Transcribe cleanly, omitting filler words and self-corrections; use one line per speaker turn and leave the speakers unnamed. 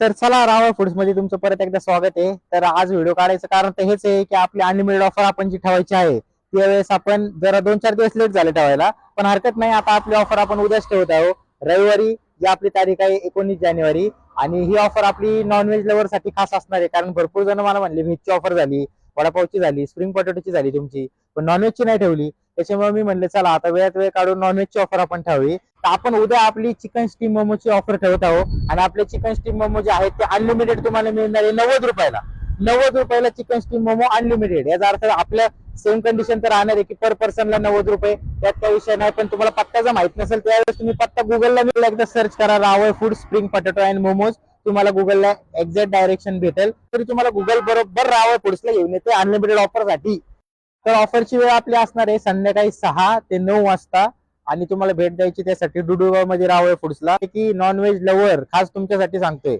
तर चला रावळ फूड्स मध्ये तुमचं परत एकदा स्वागत आहे. तर आज व्हिडिओ काढायचं कारण तर हेच आहे की आपली अनलिमिटेड ऑफर आपण जी ठेवायची आहे त्यावेळेस आपण जरा 2-4 दिवस लेट झाले ठेवायला, पण हरकत नाही. आता आपली ऑफर आपण उद्याच ठेवत आहोत, रविवारी, जी आपली तारीख आहे 19 जानेवारी. आणि ही ऑफर आपली नॉनव्हेज लवर साठी खास असणार आहे, कारण भरपूर जण मला म्हणले व्हेजची ऑफर झाली, वडापावची झाली, स्प्रिंग पोटॅटोची झाली तुमची, पण नॉनव्हेजची नाही ठेवली. त्याच्यामुळे मी म्हणले चला आता वेळात वेळ काढून नॉनव्हेजची ऑफर आपण ठेवावी. तर आपण उद्या आपली चिकन स्टीम मोमोची ऑफर ठेवत आहोत आणि आपले चिकन स्टीम मोमो जे आहेत ते अनलिमिटेड तुम्हाला मिळणार आहे 90 रुपयाला. 90 रुपयाला चिकन स्टीम मोमो अनलिमिटेड. याचा अर्थ आपल्या सेम कंडिशन तर राहणार आहे की पर पर्सनला 90 रुपये, त्यात काही विषय नाही. पण तुम्हाला पत्ता जर माहित नसेल त्यावेळेस तुम्ही पत्ता गुगलला एकदा सर्च करा, Rawal food spring potato and momos. तुम्हाला गुगलला एक्झॅक्ट डायरेक्शन भेटेल. तरी तुम्हाला गुगल बरोबर रावळ फूड्सला घेऊन येते अनलिमिटेड ऑफर साठी. तर ऑफरची वेळ आपली असणार आहे संध्याकाळी 6 ते 9 वाजता. आणि तुम्हाला भेट द्यायची त्यासाठी डुडुगाव मध्ये रावळ फूड्सला, की नॉनव्हेज लवर खास तुमच्यासाठी सांगतोय.